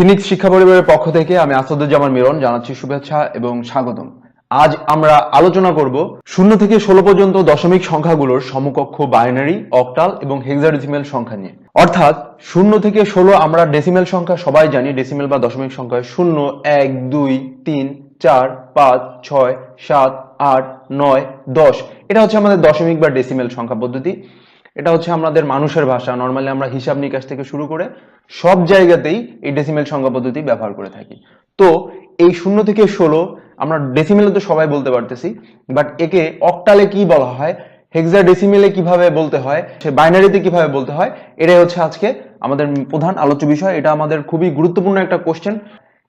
Phoenix শিক্ষা পরিবারের পক্ষ থেকে আমি আসাদুজ্জামান মিরন জানাচ্ছি শুভেচ্ছা এবং স্বাগতম। আজ আমরা আলোচনা করব 0 থেকে 16 পর্যন্ত দশমিক সংখ্যাগুলোর সমকক্ষ বাইনারি, অক্টাল এবং হেক্সাডেসিমেল সংখ্যা নিয়ে। অর্থাৎ 0 থেকে 16 আমরা ডেসিমেল সংখ্যা সবাই জানি, ডেসিমেল বা দশমিক সংখ্যা 0, 1, 2, 3, 4, 5, 6, 7, 8, 9, 10। এটা হচ্ছে আমাদের দশমিক বা ডেসিমেল সংখ্যা পদ্ধতি। এটা হচ্ছে আমাদের মানুষের ভাষা। নর্মালি আমরা হিসাব নিকাশ থেকে শুরু করে সব জায়গাতেই এই ডেসিমেল সংখ্যা পদ্ধতি ব্যবহার করে থাকি। তো এই 0 থেকে 16 আমরা ডেসিমেলে তো সবাই বলতে পারতেছি, বাট একে অক্টালে কি বলা হয়, হেক্সাডেসিমেলে কিভাবে বলতে হয়, সে বাইনারিতে কিভাবে বলতে হয়, এটাই হচ্ছে আজকে আমাদের প্রধান আলোচ্য বিষয়। এটা আমাদের খুবই গুরুত্বপূর্ণ একটা কোশ্চেন।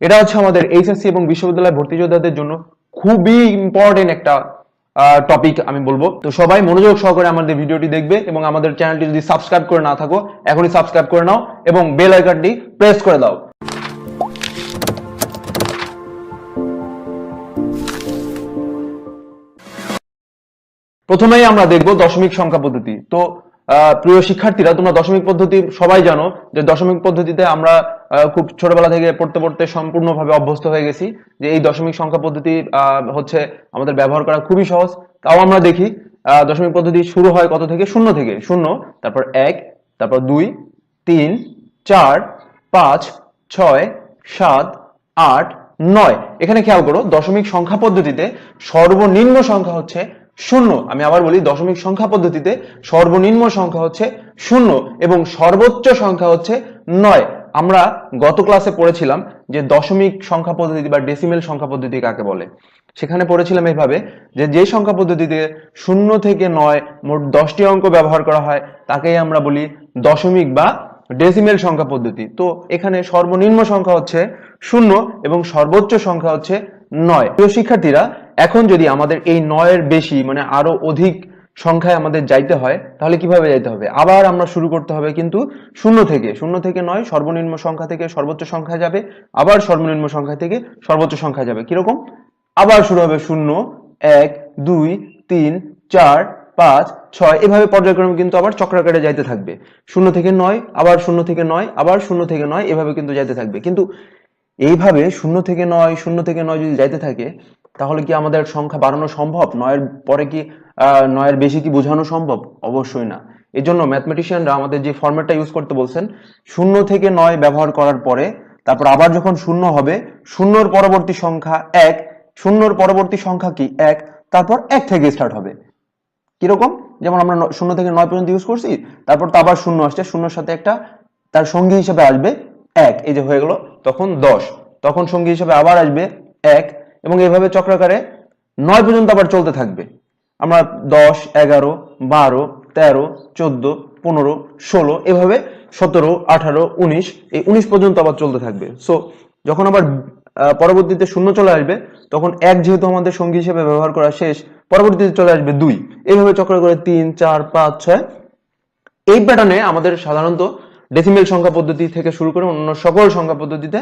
এটা হচ্ছে আমাদের এইচএসসি এবং বিশ্ববিদ্যালয় ভর্তি যোদ্ধাদের জন্য খুবই ইম্পর্টেন্ট একটা টপিক আমি বলবো। তো সবাই মনোযোগ সহকারে আমাদের ভিডিওটি দেখবে এবং আমাদের চ্যানেলটি যদি সাবস্ক্রাইব করে না থাকো এখনই সাবস্ক্রাইব করে নাও এবং বেল আইকনটি প্রেস করে দাও। প্রথমেই আমরা দেখব দশমিক সংখ্যা পদ্ধতি। তো প্রিয় শিক্ষার্থীরা, তোমরা দশমিক পদ্ধতি সবাই জানো যে দশমিক পদ্ধতিতে আমরা খুব ছোটবেলা থেকে পড়তে পড়তে সম্পূর্ণভাবে অভ্যস্ত হয়ে গেছি যে এই দশমিক সংখ্যা পদ্ধতি হচ্ছে আমাদের ব্যবহার করা খুবই সহজ। তাও আমরা দেখি দশমিক পদ্ধতি শুরু হয় কত থেকে? 0 থেকে। 0, তারপর 1, তারপর 2, 3, 4, 5, 6, 7, 8, 9। এখানে খেয়াল করো, দশমিক সংখ্যা পদ্ধতিতে সর্বনিম্ন সংখ্যা হচ্ছে 0। আমি আবার বলি, দশমিক সংখ্যা পদ্ধতিতে সর্বনিম্ন সংখ্যা হচ্ছে 0 এবং সর্বোচ্চ সংখ্যা হচ্ছে 9। আমরা গত ক্লাসে পড়েছিলাম যে দশমিক সংখ্যা পদ্ধতি বা ডেসিমেল সংখ্যা পদ্ধতি কাকে বলে। সেখানে পড়েছিলাম এইভাবে যে সংখ্যা পদ্ধতিতে 0 থেকে 9 মোট 10টি অঙ্ক ব্যবহার করা হয় তাকেই আমরা বলি দশমিক বা ডেসিমেল সংখ্যা পদ্ধতি। তো এখানে সর্বনিম্ন সংখ্যা হচ্ছে 0 এবং সর্বোচ্চ সংখ্যা হচ্ছে 9। প্রিয় শিক্ষার্থীরা, এখন যদি আমাদের এই 9 এর বেশি মানে আরো অধিক সংখ্যায় আমাদের যাইতে হয় তাহলে কিভাবে যাইতে হবে? আবার আমরা শুরু করতে হবে কিন্তু 0 থেকে। 0 থেকে 9 সর্বনিম্ন সংখ্যা থেকে সর্বোচ্চ সংখ্যা যাবে, আবার সর্বনিম্ন সংখ্যা থেকে সর্বোচ্চ সংখ্যা যাবে। কিরকম? আবার শুরু হবে 0, 1, 2, 3, 4, 5, 6, এভাবে পর্যায়ক্রমে কিন্তু আবার চক্রাকারে যাইতে থাকবে। 0 থেকে 9, আবার 0 থেকে 9, আবার 0 থেকে 9, এভাবে কিন্তু যাইতে থাকবে। কিন্তু এইভাবে 0 থেকে 9, 0 থেকে 9 যদি যাইতে থাকে তাহলে কি আমাদের সংখ্যা বাড়ানো সম্ভব? 9 এর পরে কি 9 এর বেশি কি বোঝানো সম্ভব? অবশ্যই না। এই জন্য ম্যাথমেটিশিয়ানরা আমাদের যে ফরম্যাটটা ইউজ করতে বলছেন, 0 থেকে 9 ব্যবহার করার পরে তারপর আবার যখন 0 হবে, 0 পরবর্তী সংখ্যা 1, 0 পরবর্তী সংখ্যা কি 1, তারপর 1 থেকে স্টার্ট হবে। কিরকম? যেমন আমরা 0 থেকে 9 পর্যন্ত ইউজ করছি, তারপর তো আবার 0 আসছে, 0 সাথে একটা তার সঙ্গী হিসেবে আসবে 1, এই যে হয়ে গেল, তখন 10, তখন সঙ্গী হিসেবে আবার আসবে 1 এবং এইভাবে চক্রাকারে 9 পর্যন্ত আবার চলতে থাকবে। আমরা 10, 11, 12, 13, 14, 15, 16, এভাবে 17, 18, 19, এই 19 পর্যন্ত আবার চলতে থাকবে। সো যখন আবার পরবর্তীতে 0 চলে আসবে তখন 1 যেহেতু আমাদের সঙ্গী হিসেবে ব্যবহার করা শেষ, পরবর্তীতে চলে আসবে 2, এইভাবে চক্র করে 3, 4, 5, 6। এই প্যাটার্নে আমাদের সাধারণত ডেসিমেল সংখ্যা পদ্ধতি থেকে শুরু করে অন্য সকল সংখ্যা পদ্ধতিতে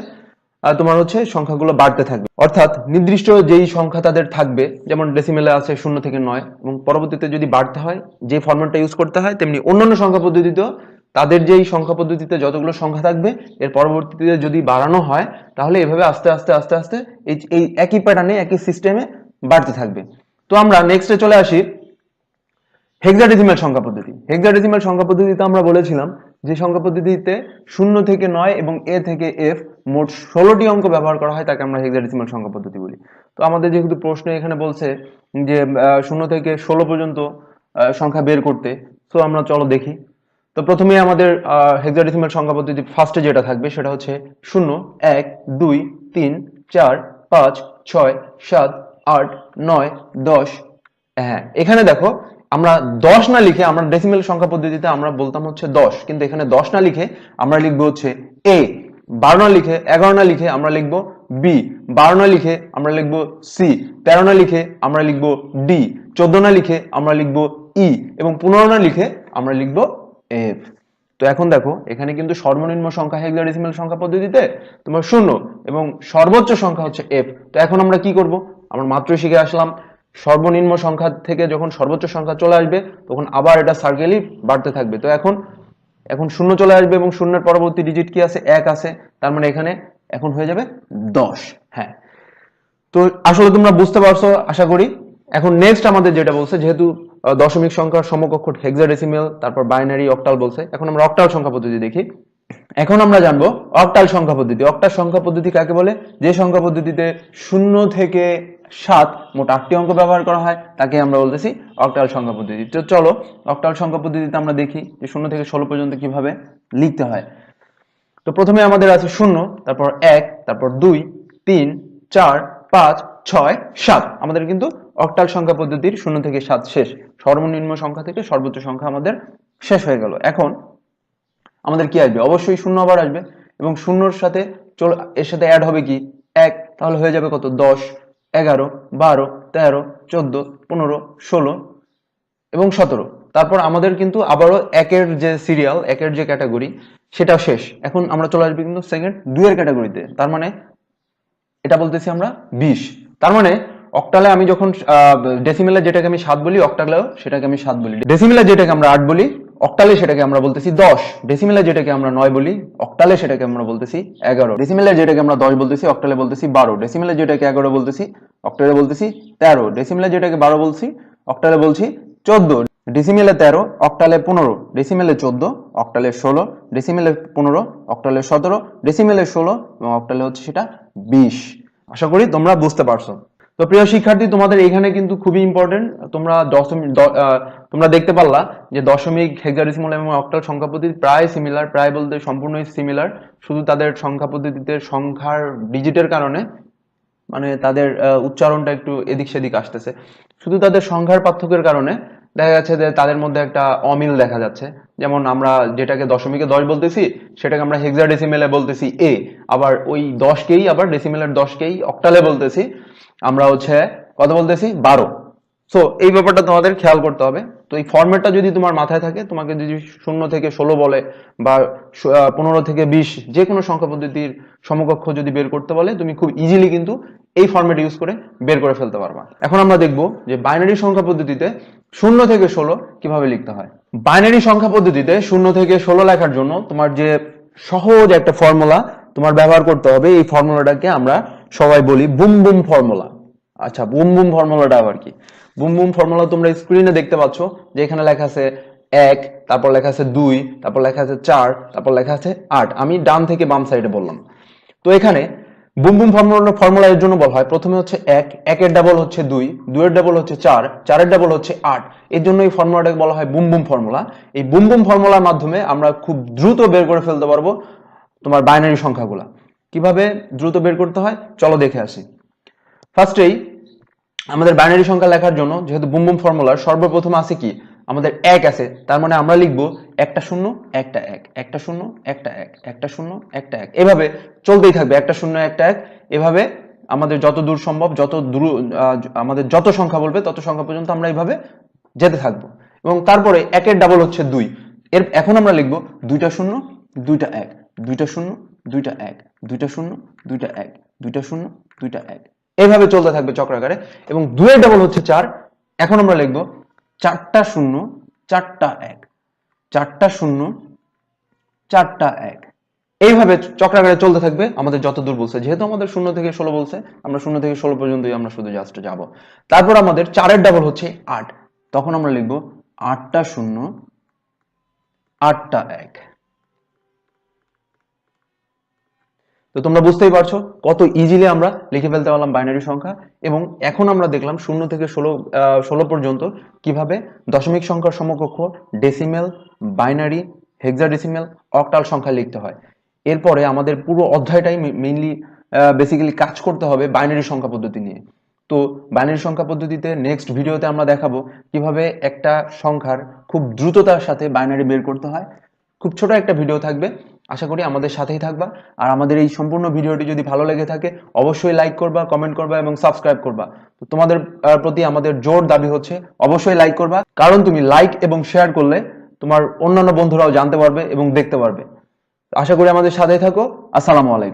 তোমার হচ্ছে সংখ্যাগুলো বাড়তে থাকবে। অর্থাৎ নির্দিষ্ট যেই সংখ্যা তাদের থাকবে, যেমন ডেসিমেলে আছে 0 থেকে 9, এবং পরবর্তীতে যদি বাড়তে হয় যে ফরম্যাটটা ইউজ করতে হয়, তেমনি অন্যান্য সংখ্যা পদ্ধতিতেও তাদের যেই সংখ্যা পদ্ধতিতে যতগুলো সংখ্যা থাকবে এর পরবর্তীতে যদি বাড়ানো হয় তাহলে এভাবে আস্তে আস্তে আস্তে আস্তে এই একই প্যাটার্নে একই সিস্টেমে বাড়তে থাকবে। তো আমরা নেক্সটে চলে আসি হেক্সাডেসিমেল সংখ্যা পদ্ধতি। হেক্সাডেসিমেল সংখ্যা পদ্ধতিতে আমরা বলেছিলাম যে সংখ্যা পদ্ধতিতে 0 থেকে 9 এবং a থেকে f মোট 16টি অঙ্ক ব্যবহার করা হয় তাকে আমরা হেক্সাডেসিমেল সংখ্যা পদ্ধতি বলি। তো আমাদের যেহেতু প্রশ্ন এখানে বলছে যে 0 থেকে 16 পর্যন্ত সংখ্যা বের করতে, তো আমরা চলো দেখি। তো প্রথমেই আমাদের হেক্সাডেসিমেল সংখ্যা পদ্ধতি ফার্স্টে যেটা থাকবে সেটা হচ্ছে 0, 1, 2, 3, 4, 5, 6, 7, 8, 9, 10। হ্যাঁ, এখানে দেখো আমরা 10 না লিখে, আমরা ডেসিমেল সংখ্যা পদ্ধতিতে আমরা বলতাম হচ্ছে 10, কিন্তু এখানে 10 না লিখে আমরা লিখবো হচ্ছে a, 12 না লিখে, 11 না লিখে আমরা লিখবো b, 12 না লিখে আমরা লিখবো c, 13 না লিখে আমরা লিখবো d, 14 না লিখে আমরা লিখবো e এবং 15 না লিখে আমরা লিখবো f। তো এখন দেখো এখানে কিন্তু সর্বনিম্ন সংখ্যা হেক্সাডেসিমেল সংখ্যা পদ্ধতিতে তোমার 0 এবং সর্বোচ্চ সংখ্যা হচ্ছে f। তো এখন আমরা কি করব? আমরা মাত্রই শিখে আসলাম সর্বনিম্ন সংখ্যা থেকে যখন সর্বোচ্চ সংখ্যা চলে আসবে তখন আবার এটা সার্কেলই বাড়তে থাকবে। তো এখন 0 চলে আসবে এবং 0 এর পরবর্তী ডিজিট কি আছে? 1 আছে। তার মানে এখানে এখন হয়ে যাবে 10। হ্যাঁ, তো আসলে তোমরা বুঝতে পারছো আশা করি। এখন নেক্সট আমাদের যেটা বলছে, যেহেতু দশমিক সংখ্যার সমকক্ষ হেক্সাডেসিমেল, তারপর বাইনারি, অক্টাল বলছে, এখন আমরা অক্টাল সংখ্যা পদ্ধতি দেখি। এখন আমরা জানবো অক্টাল সংখ্যা পদ্ধতি। অক্টাল সংখ্যা পদ্ধতি কাকে বলে? যে সংখ্যা পদ্ধতিতে 0 থেকে 7 মোট 8টি অঙ্ক ব্যবহার করা হয় তাকে আমরা বলতেছি অক্টাল সংখ্যা পদ্ধতি। তো চলো অক্টাল সংখ্যা পদ্ধতিতে আমরা দেখি যে 0 থেকে 16 পর্যন্ত কিভাবে লিখতে হয়। তো প্রথমে আমাদের আছে 0, তারপর 1, তারপর 2, 3, 4, 5, 6, 7। আমাদের কিন্তু অক্টাল সংখ্যা পদ্ধতির 0 থেকে 7 শেষ। সর্বনিম্ন সংখ্যা থেকে সর্বোচ্চ সংখ্যা আমাদের শেষ হয়ে গেল। এখন আমাদের কি আসবে? অবশ্যই 0 আবার আসবে, এবং 0-র সাথে এর সাথে অ্যাড হবে কি 1, তাহলে হয়ে যাবে কত? 10, 11, 12, 13, 14, 15, 16 এবং 17। তারপর আমাদের কিন্তু আবারও একের যে সিরিয়াল, একের যে ক্যাটাগরি, সেটা শেষ। এখন আমরা চলে আসবো কিন্তু সেকেন্ড 2 এর ক্যাটাগরিতে। তার মানে এটা বলতেছি আমরা 20। তার মানে অক্টালে আমি যখন ডেসিমেলে যেটাকে আমি 7 বলি, অক্টালেও সেটাকে আমি 7 বলি। ডেসিমেলে যেটাকে আমরা 8 বলি, অক্টালে সেটাকে আমরা বলতেছি 10। ডেসিমেলে যেটাকে আমরা 9 বলি, অক্টালে সেটাকে আমরা বলতেছি 11। ডেসিমেলে যেটাকে আমরা 10 বলতেছি, অক্টালে বলতেছি 12। ডেসিমেলে যেটাকে 11 বলতেছি, অক্টালে বলতেছি 13। ডেসিমেলে যেটাকে 12 বলছি, অক্টালে বলছি 14। ডেসিমেলে 13, অক্টালে 15। ডেসিমেলে 14, অক্টালে 16। ডেসিমেলে 15, অক্টালে 17। ডেসিমেলে 16 এবং অক্টালে হচ্ছে সেটা 20। আশা করি তোমরা বুঝতে পারছো। তো প্রিয় শিক্ষার্থী, তোমাদের এখানে কিন্তু খুবই ইম্পর্টেন্ট। তোমরা দেখতে পারলা যে দশমিক, হেক্সাডেসিমাল এবং অক্টাল সংখ্যা পদ্ধতি প্রায় সিমিলার, প্রায় বলতে সম্পূর্ণই সিমিলার। শুধু তাদের সংখ্যা পদ্ধতিতে সংখ্যার ডিজিটের কারণে, মানে তাদের উচ্চারণটা একটু এদিক সেদিক আসতেছে। শুধু তাদের সংখ্যার পার্থক্যের কারণে দেখা যাচ্ছে যে তাদের মধ্যে একটা অমিল দেখা যাচ্ছে। যেমন আমরা যেটাকে দশমিকে 10 বলতেছি, সেটাকে আমরা হেক্সাডেসিমেলে বলতেছি এ। আবার ওই 10কেই, আবার ডেসিমেলের 10কেই অক্টালে বলতেছি আমরা হচ্ছে কত বলতেছি? 12। সো এই ব্যাপারটা তোমাদের খেয়াল করতে হবে। তো এই ফরম্যাটটা যদি তোমার মাথায় থাকে, তোমাকে যদি 0 থেকে 16 বলে বা 15 থেকে 20 যে কোনো সংখ্যা পদ্ধতির সমকক্ষ যদি বের করতে বলে, তুমি খুব ইজিলি কিন্তু এই ফরম্যাট ইউজ করে বের করে ফেলতে পারবা। এখন আমরা দেখব যে বাইনারি সংখ্যা পদ্ধতিতে 0 থেকে 16 কিভাবে লিখতে হয়। বাইনারি সংখ্যা পদ্ধতিতে 0 থেকে 16 লেখার জন্য তোমার যে সহজ একটা ফর্মুলা তোমার ব্যবহার করতে হবে, এই ফর্মুলাটাকে আমরা সবাই বলি বুম বুম ফর্মুলা। আচ্ছা, বুম বুম ফর্মুলাটা আবার কি? বুম বুম ফর্মুলা তোমরা স্ক্রিনে দেখতে পাচ্ছ যে এখানে লেখা আছে 1, তারপর লেখা আছে 2, তারপর লেখা আছে 4, তারপর লেখা আছে 8। আমি ডান থেকে বাম সাইডে বললাম। তো এখানে বুম বুম ফর্মুলা এর জন্য বলা হয়, প্রথমে হচ্ছে 1, 1 এর ডাবল হচ্ছে 2, 2 এর ডাবল হচ্ছে 4, 4 এর ডাবল হচ্ছে 8। এর জন্য এই ফর্মুলাটাকে বলা হয় বুম বুম ফর্মুলা। এই বুম বুম ফর্মুলার মাধ্যমে আমরা খুব দ্রুত বের করে ফেলতে পারবো তোমার বাইনারি সংখ্যাগুলা। কিভাবে দ্রুত বের করতে হয় চলো দেখে আসি। ফার্স্টেই আমাদের বাইনারি সংখ্যা লেখার জন্য, যেহেতু বুম বুম ফর্মুলার সর্বপ্রথম আছে কি? আমাদের 1 আছে। তার মানে আমরা লিখবো একটা 0, একটা 1, একটা 0, একটা 1, একটা 0, একটা 1। এভাবে চলতেই থাকবে, একটা 0, একটা 1। এভাবে আমাদের যত দূর সম্ভব, যত দূর আমাদের যত সংখ্যা বলবে তত সংখ্যা পর্যন্ত আমরা এইভাবে যেতে থাকবো। এবং তারপরে 1 এর ডাবল হচ্ছে 2। এখন আমরা লিখবো দুইটা 0, দুইটা 1, দুইটা 0, দুইটা 1, দুইটা 0, দুইটা 1, দুইটা 0, দুইটা 1। এইভাবে চলতে থাকবে চক্রাকারে। এবং 2 এর ডাবল হচ্ছে 4। এখন আমরা লিখবো চারটা 0, চারটা 1, চারটা 0, চারটা 1। এইভাবে চক্রাকারে চলতে থাকবে আমাদের যত দূর বলছে। যেহেতু আমাদের 0 থেকে 16 বলছে, আমরা 0 থেকে 16 পর্যন্তই আমরা শুধু জাস্ট যাব। তারপর আমাদের 4 এর ডাবল হচ্ছে 8। তখন আমরা লিখবো 8টা 0, 8টা 1। তো তোমরা বুঝতেই পারছো কত ইজিলি আমরা লিখে ফেলতে পারলাম বাইনারি সংখ্যা। এবং এখন আমরা দেখলাম 0 থেকে 16 পর্যন্ত কিভাবে দশমিক সংখ্যার সমকক্ষ ডেসিমেল, বাইনারি, হেক্সাডেসিমেল, অক্টাল সংখ্যা লিখতে হয়। এরপরে আমাদের পুরো অধ্যায়টাই মেইনলি বেসিক্যালি কাজ করতে হবে বাইনারি সংখ্যা পদ্ধতি নিয়ে। তো বাইনারি সংখ্যা পদ্ধতিতে নেক্সট ভিডিওতে আমরা দেখাবো কিভাবে একটা সংখ্যার খুব দ্রুততার সাথে বাইনারি বের করতে হয়। খুব ছোট একটা ভিডিও থাকবে, আশা করি আমাদের সাথেই থাকবা। আর আমাদের এই সম্পূর্ণ ভিডিওটি যদি ভালো লেগে থাকে অবশ্যই লাইক করবা, কমেন্ট করবা এবং সাবস্ক্রাইব করবা। তো তোমাদের প্রতি আমাদের জোর দাবি হচ্ছে অবশ্যই লাইক করবা, কারণ তুমি লাইক এবং শেয়ার করলে তোমার অন্যান্য বন্ধুরাও জানতে পারবে এবং দেখতে পারবে। আশা করি আমাদের সাথেই থাকো। আসসালামু আলাইকুম।